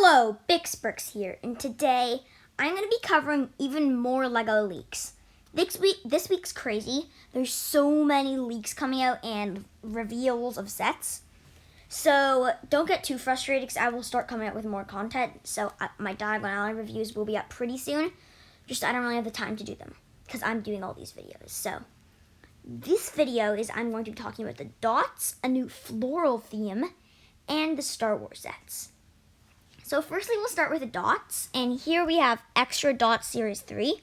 Hello, Bixbricks here, and today I'm going to be covering even more LEGO leaks. This week's crazy. There's so many leaks coming out and reveals of sets. So don't get too frustrated because I will start coming out with more content. So my Diagon Alley reviews will be up pretty soon. Just I don't really have the time to do them because I'm doing all these videos. So this video is I'm going to be talking about the dots, a new floral theme, and the Star Wars sets. So firstly, we'll start with the dots, and here we have Extra Dot Series 3.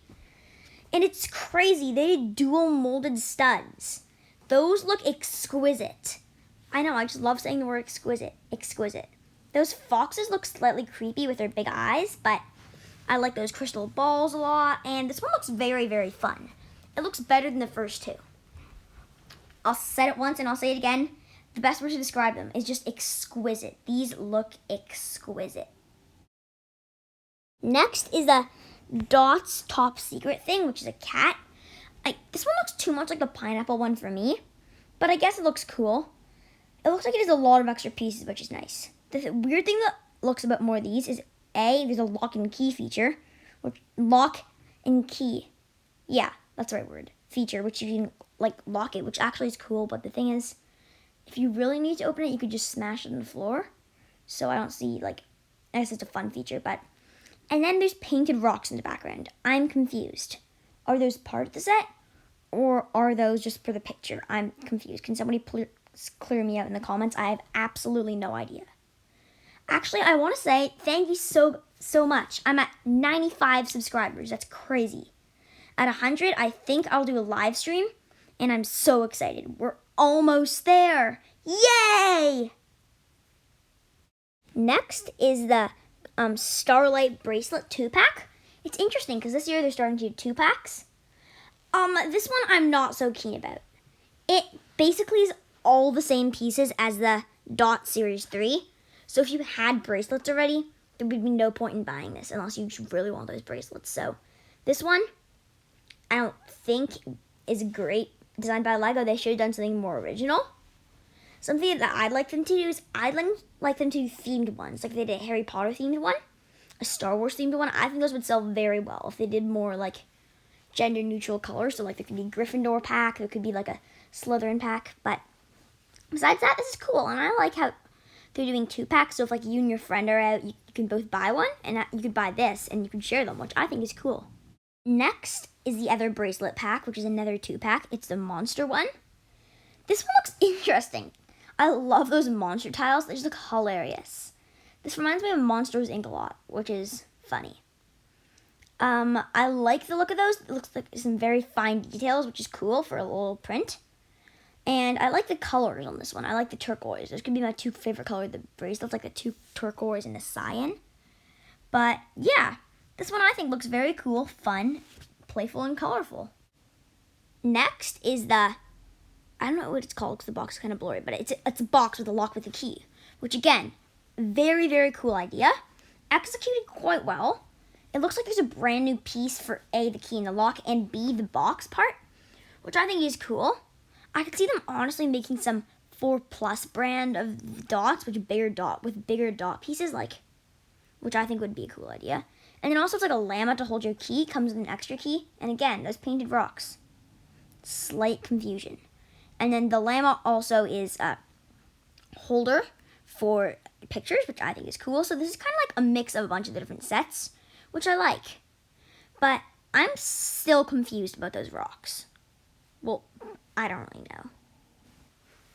And it's crazy, they did dual molded studs. Those look exquisite. I know, I just love saying the word exquisite, exquisite. Those foxes look slightly creepy with their big eyes, but I like those crystal balls a lot, and this one looks very, very fun. It looks better than the first two. I'll say it once and I'll say it again. The best word to describe them is just exquisite. These look exquisite. Next is the Dots Top Secret thing, which is a cat. This one looks too much like the pineapple one for me, but I guess it looks cool. It looks like it has a lot of extra pieces, which is nice. The weird thing that looks a bit more of these is there's a lock and key feature, which lock and key. Yeah, that's the right word. Feature, which you can lock it, which actually is cool, but the thing is, if you really need to open it, you could just smash it on the floor. So I don't see, I guess it's a fun feature, but. And then there's painted rocks in the background. I'm confused. Are those part of the set? Or are those just for the picture? I'm confused. Can somebody please clear me out in the comments? I have absolutely no idea. Actually, I want to say thank you so much. I'm at 95 subscribers. That's crazy. At 100, I think I'll do a live stream. And I'm so excited. We're almost there. Yay! Next is the Starlight Bracelet 2-pack. It's interesting because this year they're starting to do 2-packs. This one I'm not so keen about. It basically is all the same pieces as the Dot Series 3. So if you had bracelets already, there would be no point in buying this unless you really want those bracelets. So this one, I don't think is great. Designed by LEGO, they should have done something more original. Something that I'd like them to do is I'd like them to do themed ones. Like they did a Harry Potter themed one, a Star Wars themed one. I think those would sell very well if they did more gender neutral colors. So there could be a Gryffindor pack, there could be a Slytherin pack. But besides that, this is cool. And I like how they're doing 2-packs. So if you and your friend are out, you can both buy one. And you could buy this and you can share them, which I think is cool. Next is the other bracelet pack, which is another 2-pack. It's the monster one. This one looks interesting. I love those monster tiles. They just look hilarious. This reminds me of Monsters, Inc. a lot, which is funny. I like the look of those. It looks like some very fine details, which is cool for a little print. And I like the colors on this one. I like the turquoise. Those could be my two favorite colors. The bracelets, the two turquoise and the cyan. But yeah, this one I think looks very cool, fun, playful, and colorful. Next is the I don't know what it's called because the box is kind of blurry, but it's a box with a lock with a key, which again, very, very cool idea. Executed quite well. It looks like there's a brand new piece for A, the key and the lock, and B, the box part, which I think is cool. I could see them honestly making some 4+ brand of dots, with bigger dot pieces, which I think would be a cool idea. And then also it's like a llama to hold your key, comes with an extra key, and again, those painted rocks. Slight confusion. And then the llama also is a holder for pictures, which I think is cool. So this is kind of a mix of a bunch of the different sets, which I like. But I'm still confused about those rocks. Well, I don't really know.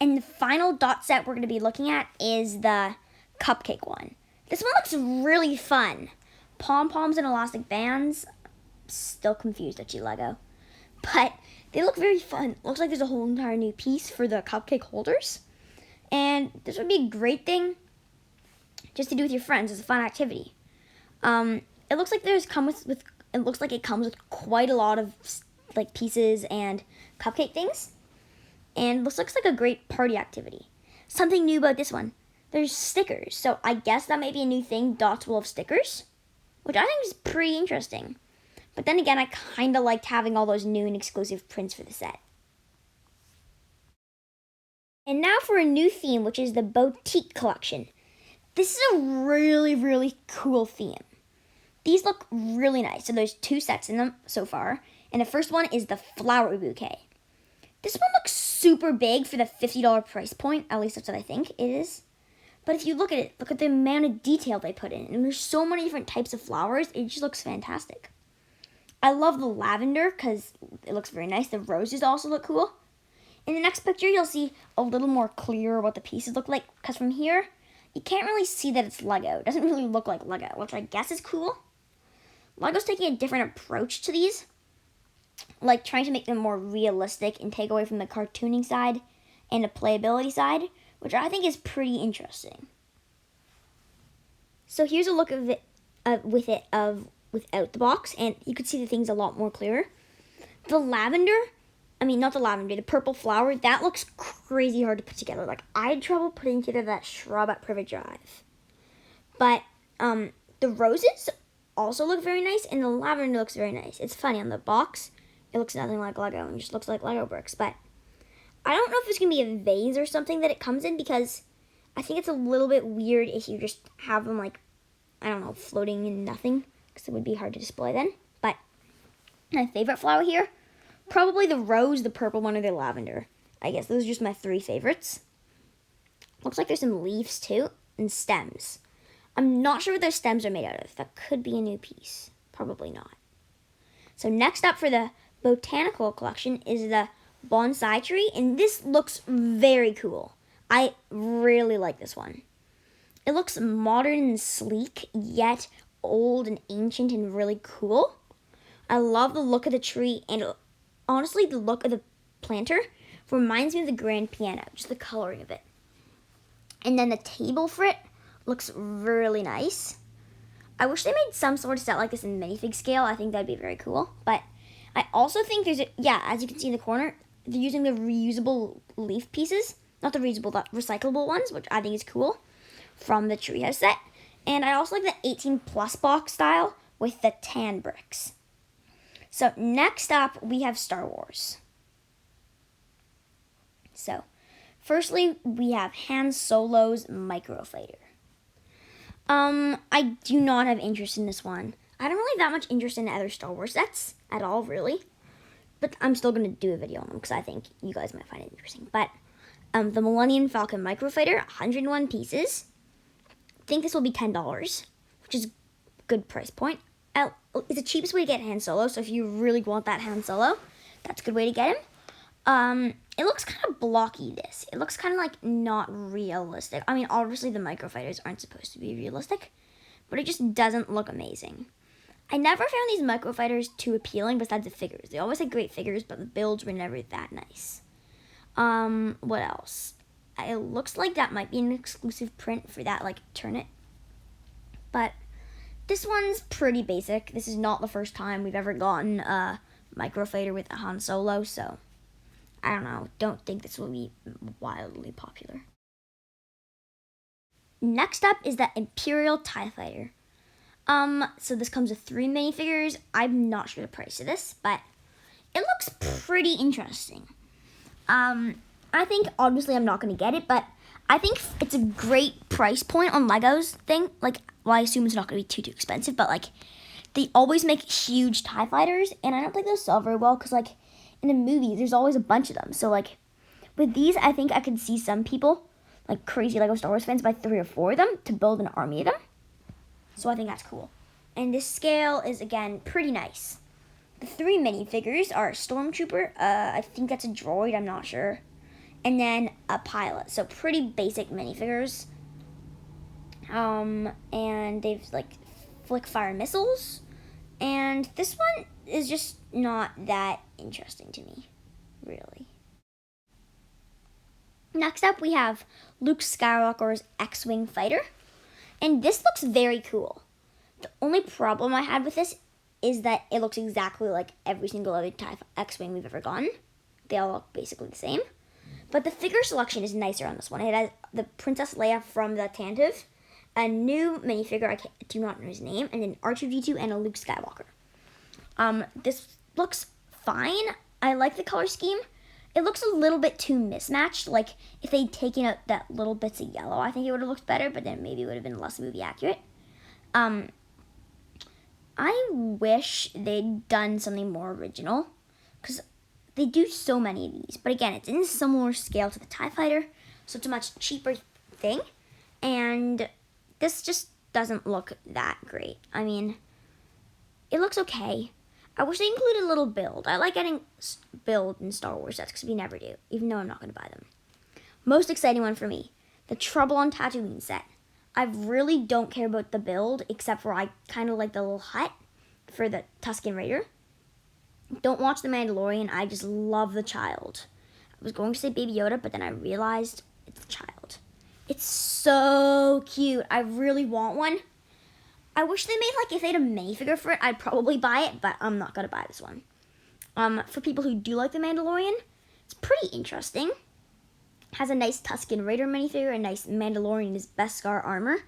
And the final dot set we're going to be looking at is the cupcake one. This one looks really fun. Pom-poms and elastic bands. Still confused at you, LEGO. But they look very fun. Looks like there's a whole entire new piece for the cupcake holders. And this would be a great thing just to do with your friends as a fun activity. It looks like it looks like it comes with quite a lot of pieces and cupcake things. And this looks like a great party activity. Something new about this one. There's stickers. So I guess that may be a new thing. Dots will have stickers, which I think is pretty interesting. But then again, I kind of liked having all those new and exclusive prints for the set. And now for a new theme, which is the Boutique Collection. This is a really, really cool theme. These look really nice. So there's 2 sets in them so far. And the first one is the flower bouquet. This one looks super big for the $50 price point. At least that's what I think it is. But if you look at it, look at the amount of detail they put in. And there's so many different types of flowers. It just looks fantastic. I love the lavender because it looks very nice. The roses also look cool. In the next picture, you'll see a little more clear what the pieces look like. Because from here, you can't really see that it's Lego. It doesn't really look like Lego, which I guess is cool. Lego's taking a different approach to these. Like trying to make them more realistic and take away from the cartooning side and the playability side, which I think is pretty interesting. So here's a look of it without the box, and you can see the things a lot more clearer. The purple flower, that looks crazy hard to put together. Like, I had trouble putting together that shrub at Privet Drive. But the roses also look very nice, and the lavender looks very nice. It's funny, on the box, it looks nothing like Lego, and just looks like Lego bricks. But I don't know if there's going to be a vase or something that it comes in, because I think it's a little bit weird if you just have them, like, I don't know, floating in nothing, because it would be hard to display then. But my favorite flower here, probably the rose, the purple one, or the lavender. I guess those are just my 3 favorites. Looks like there's some leaves too, and stems. I'm not sure what those stems are made out of. That could be a new piece. Probably not. So next up for the botanical collection is the bonsai tree, and this looks very cool. I really like this one. It looks modern and sleek, yet old and ancient and really cool. I love the look of the tree, and honestly, the look of the planter reminds me of the grand piano, just the coloring of it. And then the table for it looks really nice. I wish they made some sort of set like this in minifig scale. I think that'd be very cool. But I also think as you can see in the corner, they're using the reusable leaf pieces. Not the reusable, the recyclable ones, which I think is cool, from the Treehouse set. And I also like the 18 plus box style with the tan bricks. So next up, we have Star Wars. So, firstly, we have Han Solo's Microfighter. I do not have interest in this one. I don't really have that much interest in other Star Wars sets at all, really. But I'm still going to do a video on them because I think you guys might find it interesting. But the Millennium Falcon Microfighter, 101 pieces. I think this will be $10, which is a good price point. It's the cheapest way to get Han Solo, so if you really want that Han Solo, that's a good way to get him. It looks kind of blocky, this. It looks kind of like not realistic. I mean, obviously the microfighters aren't supposed to be realistic, but it just doesn't look amazing. I never found these microfighters too appealing besides the figures. They always had great figures, but the builds were never that nice. What else? It looks like that might be an exclusive print for that, like, Turnit. But this one's pretty basic. This is not the first time we've ever gotten a microfighter with a Han Solo, so I don't know. Don't think this will be wildly popular. Next up is the Imperial TIE Fighter. So this comes with 3 minifigures. I'm not sure the price of this, but it looks pretty interesting. I think, obviously, I'm not going to get it, but I think it's a great price point on Legos thing. Like, well, I assume it's not going to be too expensive, but, like, they always make huge TIE fighters, and I don't think they'll sell very well, because, like, in the movies, there's always a bunch of them. So, like, with these, I think I could see some people, like, crazy Lego Star Wars fans, buy 3 or 4 of them to build an army of them. So I think that's cool. And this scale is, again, pretty nice. The 3 minifigures are a Stormtrooper, I think that's a droid, I'm not sure, and then a pilot. So pretty basic minifigures. And they've, like, flick fire missiles. And this one is just not that interesting to me, really. Next up, we have Luke Skywalker's X-Wing fighter. And this looks very cool. The only problem I had with this is that it looks exactly like every single other X-Wing we've ever gotten. They all look basically the same. But the figure selection is nicer on this one. It has the Princess Leia from the Tantive, a new minifigure, I do not know his name, and an R2-D2 and a Luke Skywalker. This looks fine. I like the color scheme. it looks a little bit too mismatched. Like, if they'd taken out that little bits of yellow, I think it would have looked better, but then maybe it would have been less movie accurate. I wish they'd done something more original, because they do so many of these. But again, it's in a similar scale to the TIE Fighter, so it's a much cheaper thing. And this just doesn't look that great. I mean, it looks okay. I wish they included a little build. I like getting build in Star Wars sets because we never do, even though I'm not going to buy them. Most exciting one for me, the Trouble on Tatooine set. I really don't care about the build, except for I kind of like the little hut for the Tusken Raider. Don't watch The Mandalorian. I just love the child. I was going to say Baby Yoda, but then I realized it's the child. It's so cute. I really want one. I wish they made, like, if they had a minifigure for it, I'd probably buy it, but I'm not going to buy this one. For people who do like The Mandalorian, it's pretty interesting. Has a nice Tusken Raider minifigure, a nice Mandalorian in his Beskar armor,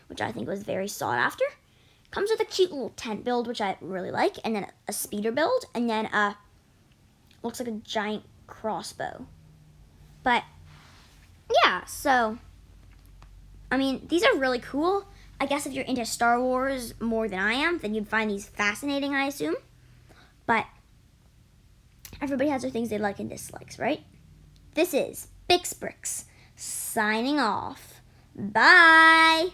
which I think was very sought after. Comes with a cute little tent build, which I really like, and then a speeder build, and then looks like a giant crossbow. But, yeah, so, I mean, these are really cool. I guess if you're into Star Wars more than I am, then you'd find these fascinating, I assume. But everybody has their things they like and dislikes, right? This is Bix Bricks signing off. Bye!